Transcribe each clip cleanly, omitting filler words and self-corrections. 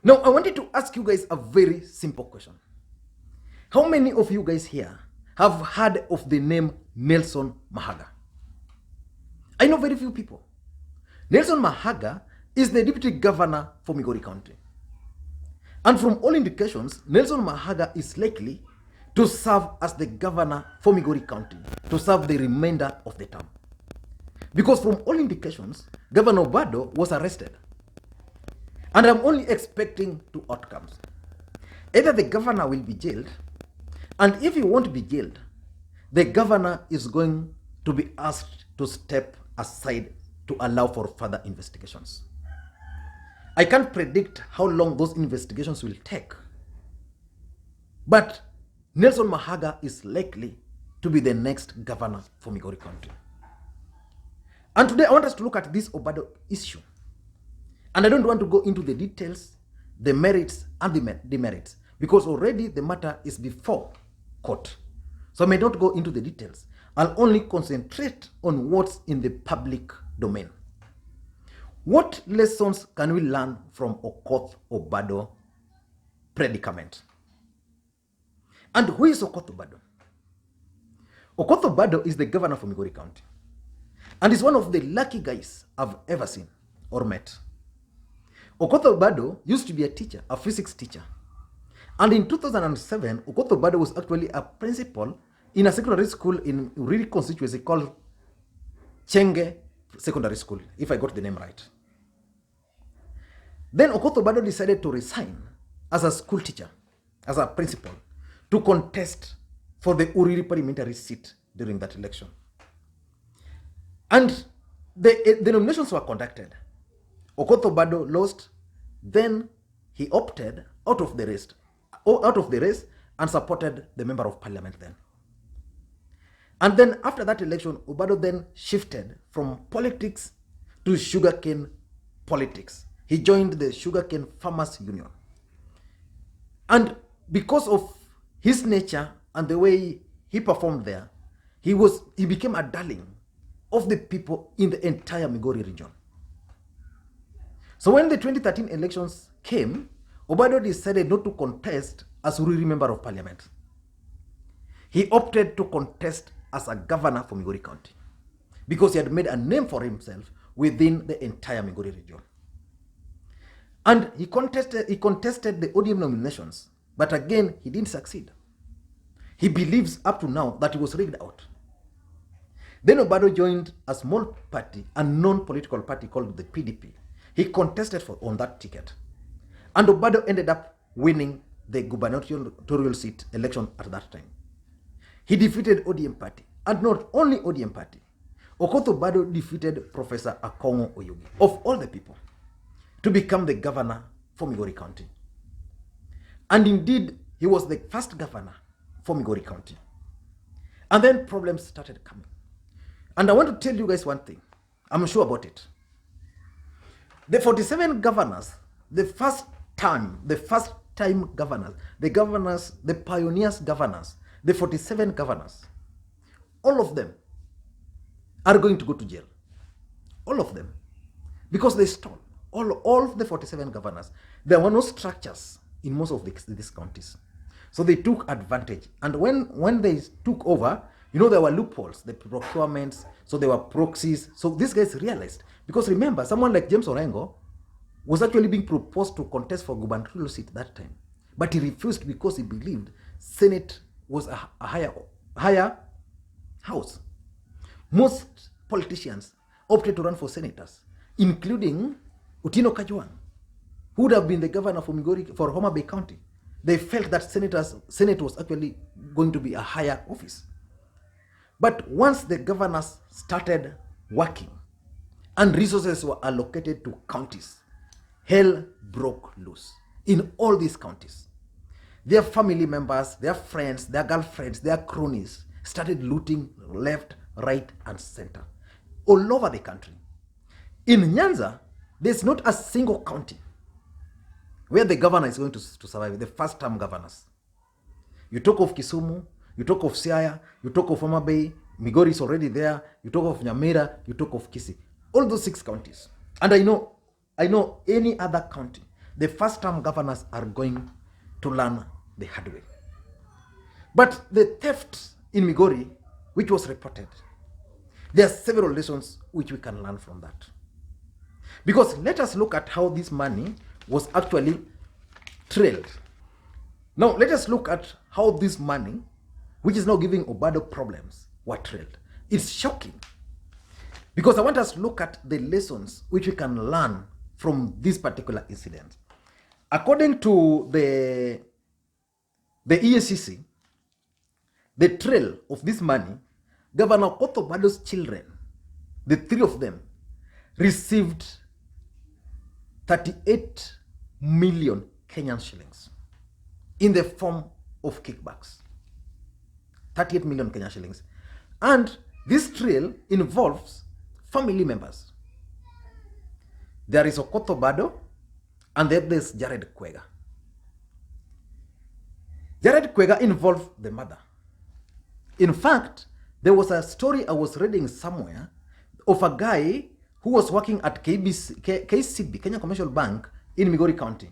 Now, I wanted to ask you guys a very simple question. How many of you guys here have heard of the name Nelson Mahaga? I know very few people. Nelson Mahaga is the deputy governor for Migori County. And from all indications, Nelson Mahaga is likely to serve as the governor for Migori County, to serve the remainder of the term. Because from all indications, Governor Obado was arrested. And I'm only expecting two outcomes. Either the governor will be jailed, and if he won't be jailed, the governor is going to be asked to step aside to allow for further investigations. I can't predict how long those investigations will take, but Nelson Mahaga is likely to be the next governor for Migori County. And today I want us to look at this Obado issue. And I don't want to go into the details, the merits and the demerits, because already the matter is before court. So I may not go into the details. I'll only concentrate on what's in the public domain. What lessons can we learn from Okoth Obado predicament? And who is Okoth Obado? Okoth Obado is the governor for Migori County, and is one of the lucky guys I've ever seen or met. Okoth Obado used to be a teacher, a physics teacher. And in 2007, Okoth Obado was actually a principal in a secondary school in Uhuru constituency called Chenge Secondary School, if I got the name right. Then Okoth Obado decided to resign as a school teacher, as a principal, to contest for the Uhuru parliamentary seat during that election. And the nominations were conducted. Okoth Obado lost, then he opted out of the race and supported the member of parliament then. And then after that election, Obado then shifted from politics to sugarcane politics. He joined the Sugarcane Farmers Union. And because of his nature and the way he performed there, he became a darling of the people in the entire Migori region. So when the 2013 elections came, Obado decided not to contest as Uhuru member of parliament. He opted to contest as a governor for Migori County because he had made a name for himself within the entire Migori region. And he contested the ODM nominations, but again, he didn't succeed. He believes up to now that he was rigged out. Then Obado joined a small party, a non-political party called the PDP. He contested on that ticket. And Obado ended up winning the gubernatorial seat election at that time. He defeated ODM party. And not only ODM party, Okoth Obado defeated Professor Akongo Oyugi, of all the people, to become the governor for Migori County. And indeed, he was the first governor for Migori County. And then problems started coming. And I want to tell you guys one thing. I'm sure about it. The 47 governors, the first time governors, the pioneers governors, the 47 governors, all of them are going to go to jail. All of them. Because they stole. All of the 47 governors. There were no structures in most of these counties. So they took advantage. And when they took over, there were loopholes, the procurements, so there were proxies. So these guys realized, because remember, someone like James Orengo was actually being proposed to contest for gubernatorial seat that time. But he refused because he believed Senate was a higher house. Most politicians opted to run for senators, including Utino Kajwang, who would have been the governor for Homa Bay County. They felt that Senate was actually going to be a higher office. But once the governors started working and resources were allocated to counties, hell broke loose in all these counties. Their family members, their friends, their girlfriends, their cronies started looting left, right, and center all over the country. In Nyanza, there's not a single county where the governor is going to survive, the first-term governors. You talk of Kisumu, you talk of Siaya, you talk of Homa Bay, Migori is already there, you talk of Nyamira, you talk of Kisii. All those 6 counties. And I know any other county the first-term governors are going to learn the hard way. But the theft in Migori, which was reported, there are several lessons which we can learn from that. Because let us look at how this money was actually trailed. Now, let us look at how this money, which is now giving Obado problems, were trailed. It's shocking. Because I want us to look at the lessons which we can learn from this particular incident. According to the EACC, the trail of this money, Governor Okoth Obado's children, the three of them, received 38 million Kenyan shillings in the form of kickbacks. 38 million Kenyan shillings. And this trail involves family members. There is Okoth Obado, and then there's Jared Kwega. Jared Kwega involved the mother. In fact, there was a story I was reading somewhere of a guy who was working at KCB, Kenya Commercial Bank, in Migori County.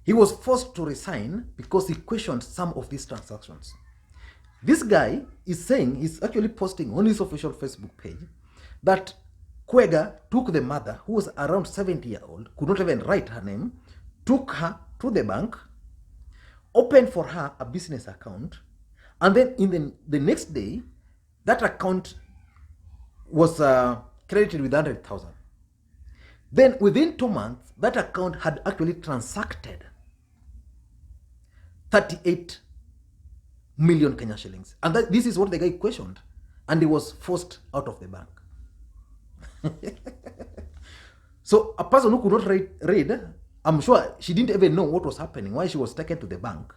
He was forced to resign because he questioned some of these transactions. This guy is saying, he's actually posting on his official Facebook page, that Kwega took the mother, who was around 70 years old, could not even write her name, took her to the bank, opened for her a business account, and then in the next day, that account was credited with 100,000. Then within 2 months, that account had actually transacted 38 million Kenya shillings. And this is what the guy questioned. And he was forced out of the bank. So a person who could not read, I'm sure she didn't even know what was happening, why she was taken to the bank.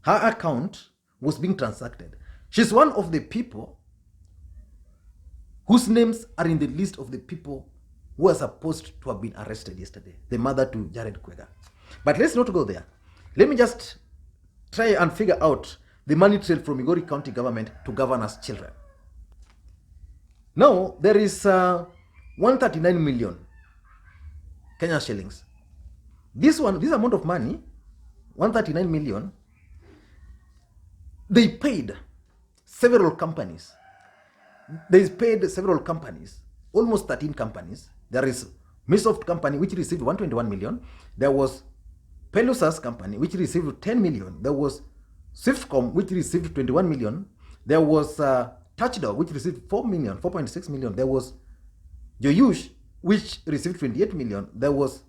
Her account was being transacted. She's one of the people whose names are in the list of the people who are supposed to have been arrested yesterday, the mother to Jared Kwega. But let's not go there. Let me just try and figure out the money trail from Migori County government to governors' children. Now, there is 139 million Kenyan shillings. This amount of money, 139 million, they paid several companies. They paid several companies, almost 13 companies. There is Misoft company, which received 121 million. There was Pelusas company, which received 10 million. There was Swiftcom, which received 21 million. There was Touchdog, which received 4.6 million. There was Joyush, which received 28 million. There was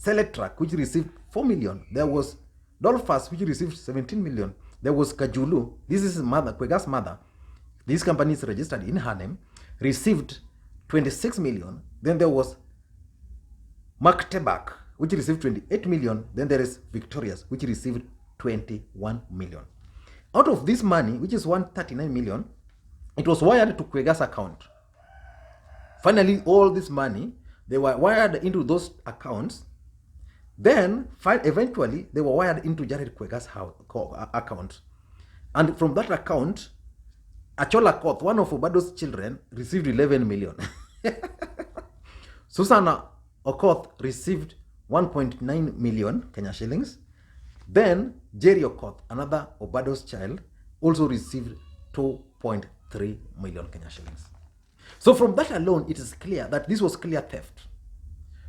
Selectrack, which received 4 million. There was Dolphas, which received 17 million. There was Kajulu, this is mother, Kwega's mother. This company is registered in her name, received 26 million. Then there was Maktebak, which received 28 million. Then there is Victorious, which received 21 million. Out of this money, which is 139 million, it was wired to Kwega's account. Finally, all this money, they were wired into those accounts. Then, eventually, they were wired into Jared Kwega's account. And from that account, Achola Koth, one of Obado's children, received 11 million. Susanna Okoth received 1.9 million Kenya shillings. Then, Jerry Okoth, another Obado's child, also received 2.3 million Kenya shillings. So from that alone, it is clear that this was clear theft.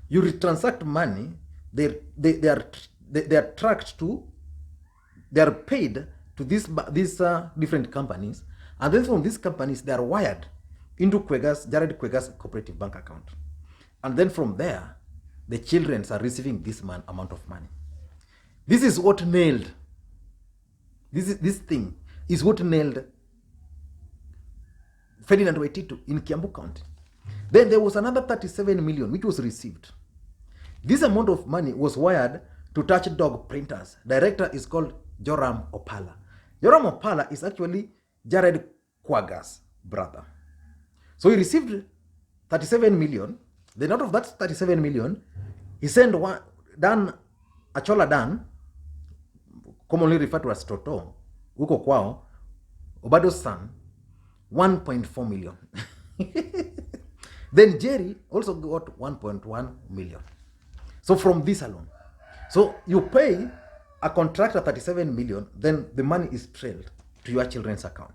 You retransact money, they are tracked to, they are paid to these different companies, and then from these companies, they are wired into Jared Kwega's cooperative bank account. And then from there, the children are receiving this amount of money. This is what nailed, this thing is what nailed Ferdinand Waititu in Kiambu County. Then there was another 37 million which was received. This amount of money was wired to Touchdog Printers. Director is called Joram Opala. Joram Opala is actually Jared Kwega's brother. So he received 37 million. Then out of that 37 million, he sent Achola Dan, commonly referred to as Toto, Uko Kwao, Obado's son, 1.4 million. Then Jerry also got 1.1 million. So from this alone. So you pay a contractor 37 million, then the money is trailed to your children's account.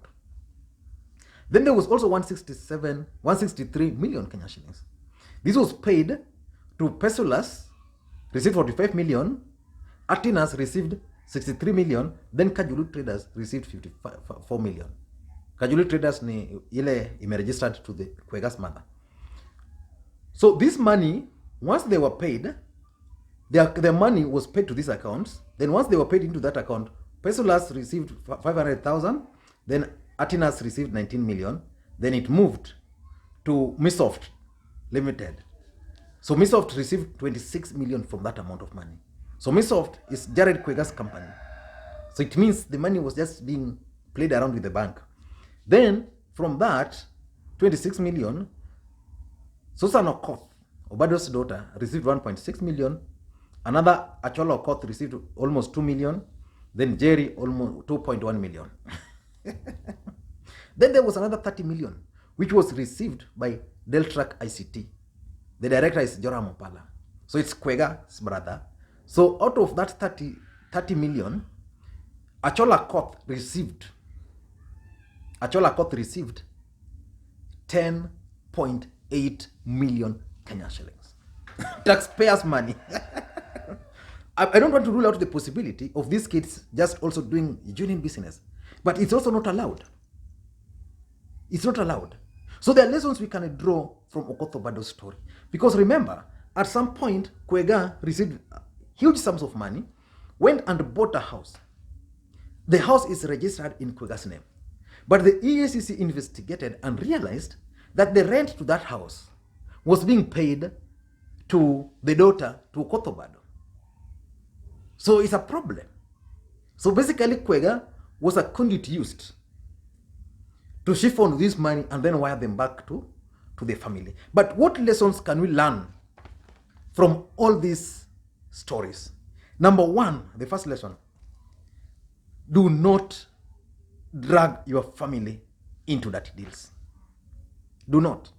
Then there was also 163 million Kenya shillings. This was paid to Pesulas, received 45 million, Atinas received 63 million, then Kajulu Traders received 54 million. Kajulu Traders ni ile registered to the Kwega's mother. So this money, once they were paid, their money was paid to these accounts. Then once they were paid into that account, Pesulas received 500,000, then Atinas received 19 million, then it moved to Misoft Limited. So Misoft received 26 million from that amount of money. So Misoft is Jared Kwega's company. So it means the money was just being played around with the bank. Then from that 26 million, Susan Okoth, Obado's daughter, received 1.6 million. Another Achola Okoth received almost 2 million. Then Jerry almost 2.1 million. Then there was another 30 million, which was received by Deltrack ICT. The director is Joram Opala. So it's Kwega's brother. So out of that 30 million, Achola Okoth received 10.8 million Kenya shillings. Taxpayers' money. I don't want to rule out the possibility of these kids just also doing genuine business, but it's also not allowed. It's not allowed. So there are lessons we can draw from Okoth Obado's story. Because remember, at some point, Kwega received huge sums of money, went and bought a house. The house is registered in Kwega's name. But the EACC investigated and realized that the rent to that house was being paid to the daughter, to Okoth Obado. So it's a problem. So basically, Kwega was a conduit used to chiffon this money and then wire them back to the family. But what lessons can we learn from all these stories? Number one, the first lesson: do not drag your family into dirty deals. Do not.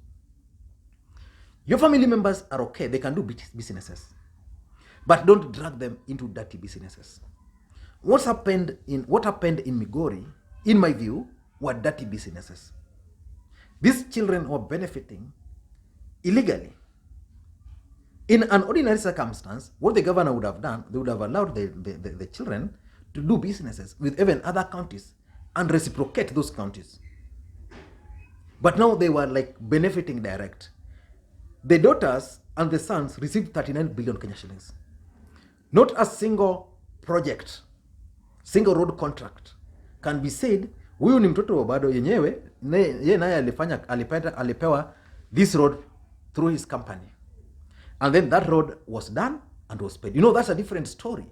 Your family members are okay, they can do businesses, but don't drag them into dirty businesses. What happened in Migori, in my view, were dirty businesses. These children were benefiting illegally. In an ordinary circumstance, what the governor would have done, they would have allowed the children to do businesses with even other counties and reciprocate those counties. But now they were like benefiting direct. The daughters and the sons received 39 billion Kenya shillings. Not a single project, single road contract can be said, huyu ni mtoto Obado yenyewe, ye naye alipewa this road through his company. And then that road was done and was paid. You know, that's a different story.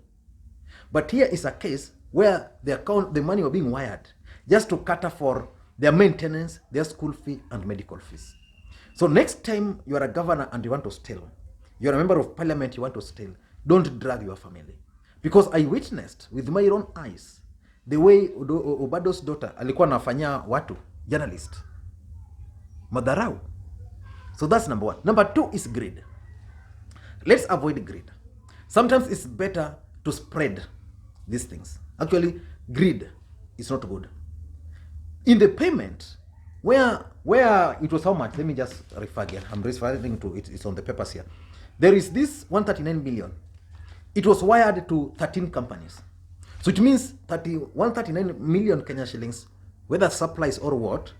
But here is a case where the money were being wired just to cater for their maintenance, their school fee, and medical fees. So next time you are a governor and you want to steal, you are a member of parliament, you want to steal, don't drag your family. Because I witnessed with my own eyes the way Obado's daughter alikuwa nafanya watu, journalist, madharau. So that's number one. Number two is greed. Let's avoid greed. Sometimes it's better to spread these things. Actually, greed is not good. In the payment, where it was how much? Let me just refer again. I'm referring to it. It's on the papers here. There is this 139 million. It was wired to 13 companies. So it means 139 million Kenya shillings, whether supplies or what,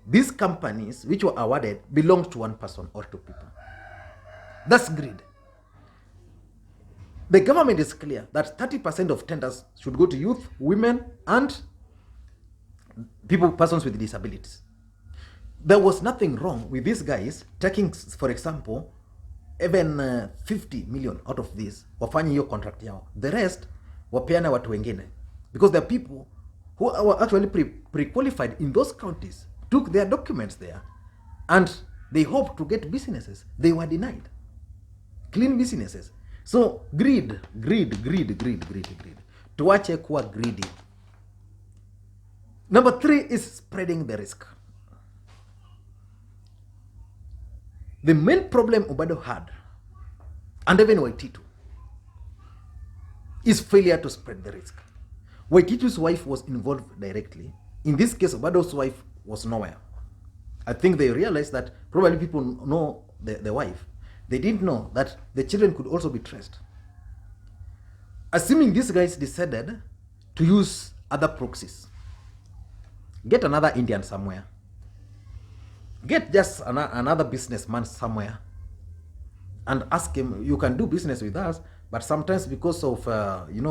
these companies which were awarded belonged to one person or two people. That's greed. The government is clear that 30% of tenders should go to youth, women, and persons with disabilities. There was nothing wrong with these guys taking, for example, even 50 million out of this, wafanye hiyo contract yao. The rest, wapeana watu wengine. Because there are people who were actually pre-qualified in those counties, took their documents there, and they hoped to get businesses. They were denied. Clean businesses. So greed. Tuache kuwa greedy. Number three is spreading the risk. The main problem Obado had, and even Waititu, is failure to spread the risk. Waititu's wife was involved directly. In this case, Obado's wife was nowhere. I think they realized that probably people know the wife. They didn't know that the children could also be traced. Assuming these guys decided to use other proxies, get another Indian somewhere, get just another businessman somewhere, and ask him, you can do business with us, but sometimes because of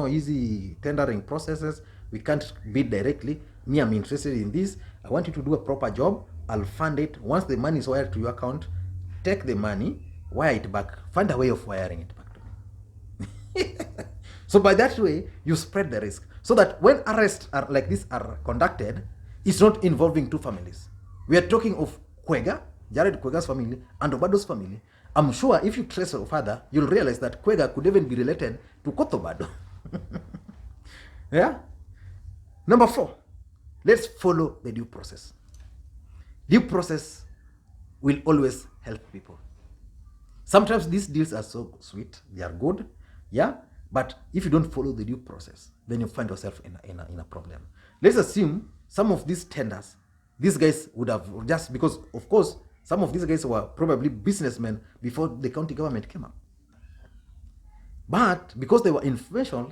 easy tendering processes, we can't bid directly. Me, I'm interested in this. I want you to do a proper job. I'll fund it. Once the money is wired to your account, take the money, wire it back. Find a way of wiring it back to me. So by that way, you spread the risk. So that when arrests are like this are conducted, it's not involving two families. We are talking of Kwega, Jared Kwega's family, and Obado's family. I'm sure if you trace your father, you'll realize that Kwega could even be related to Okoth Obado. Yeah? Number 4, let's follow the due process. Due process will always help people. Sometimes these deals are so sweet, they are good, yeah? But if you don't follow the due process, then you find yourself in a problem. Let's assume some of these tenders, these guys would have just, because of course, some of these guys were probably businessmen before the county government came up. But because they were influential,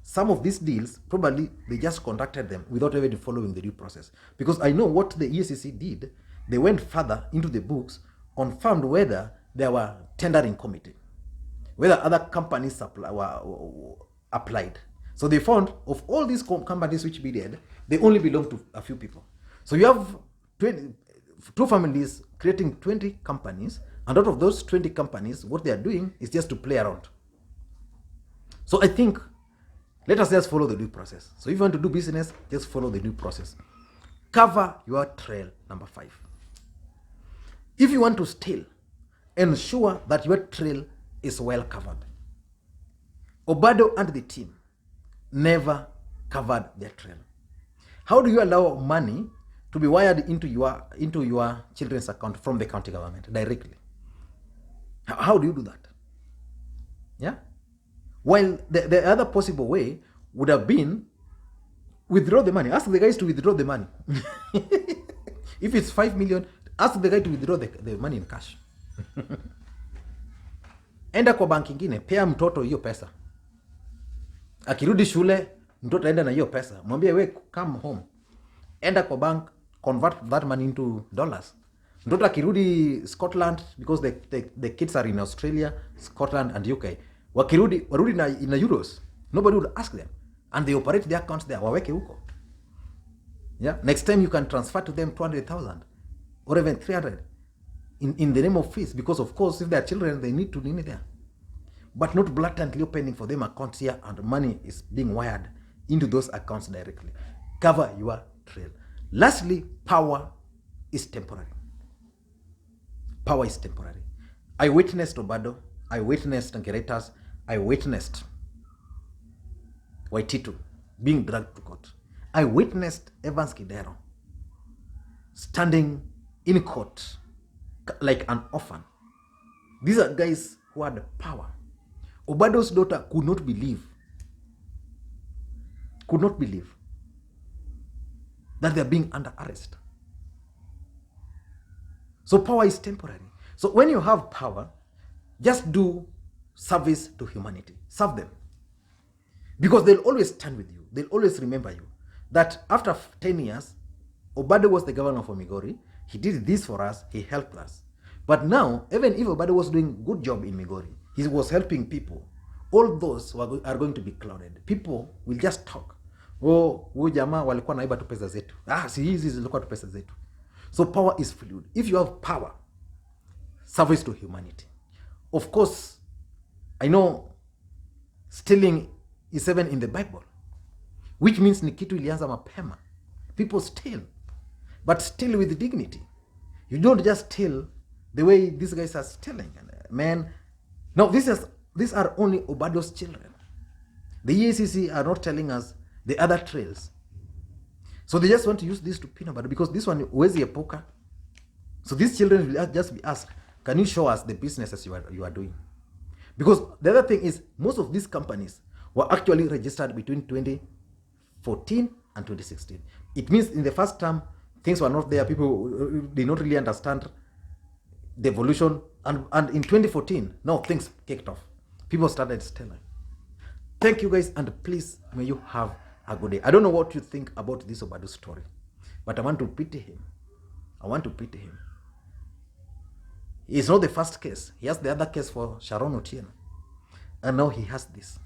some of these deals, probably they just conducted them without even following the due process. Because I know what the EACC did, they went further into the books, confirmed whether there were tendering committee, whether other companies applied. So they found of all these companies which bidded, they only belong to a few people. So you have 2 families creating 20 companies, and out of those 20 companies, what they are doing is just to play around. So I think, let us just follow the due process. So if you want to do business, just follow the due process. Cover your trail, number 5. If you want to steal, ensure that your trail is well covered. Obado and the team never covered their trail. How do you allow money to be wired into your children's account from the county government directly? How do you do that? Yeah? While the other possible way would have been withdraw the money. Ask the guys to withdraw the money. If it's 5 million, ask the guy to withdraw the money in cash. Enda kwa banki ingine, pea mtoto hiyo pesa. Akirudi shule, mtoto aenda na hiyo pesa. Mwambie we come home. Enda kwa bank, convert that money into dollars. Mtoto akirudi Scotland, because the kids are in Australia, Scotland and UK. Warudi na euros. Nobody would ask them. And they operate their accounts there. Waweke huko. Yeah. Next time you can transfer to them 200,000 or even 300 in the name of fees, because of course if they are children they need to nini there, but not blatantly opening for them accounts here and money is being wired into those accounts directly. Cover your trail. Lastly, power is temporary. Power is temporary. I witnessed Obado, I witnessed Ngeretas, I witnessed Waititu being dragged to court. I witnessed Evans Kidero standing in court like an orphan. These are guys who had power. Obado's daughter could not believe that they're being under arrest. So power is temporary. So when you have power, just do service to humanity. Serve them. Because they'll always stand with you. They'll always remember you. That after 10 years, Obado was the governor of Migori. He did this for us. He helped us. But now, even if Obado was doing a good job in Migori, he was helping people. All those are going to be clouded. People will just talk. Oh, jamaa walikuwa naiba tu pesa zetu. Si hizi zilikuwa tu pesa zetu. So power is fluid. If you have power, service to humanity. Of course, I know stealing is even in the Bible, which means ni kitu ilianza mapema. People steal, but steal with dignity. You don't just steal the way these guys are stealing. Man, no, these are only Obado's children. The EACC are not telling us the other trails. So they just want to use this to pin Obado because this one, huwezi epuka. So these children will just be asked, can you show us the businesses you are doing? Because the other thing is, most of these companies were actually registered between 2014 and 2016. It means in the first term, things were not there. People did not really understand the evolution. And in 2014, now things kicked off. People started stealing. Thank you guys, and please, may you have a good day. I don't know what you think about this Obado story, but I want to pity him. I want to pity him. It's not the first case. He has the other case for Sharon Otieno. And now he has this.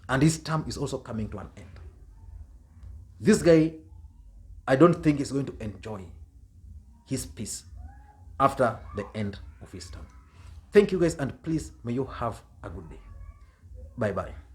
And his term is also coming to an end. This guy, I don't think is going to enjoy his peace after the end of his term. Thank you guys, and please, may you have a good day. Bye-bye.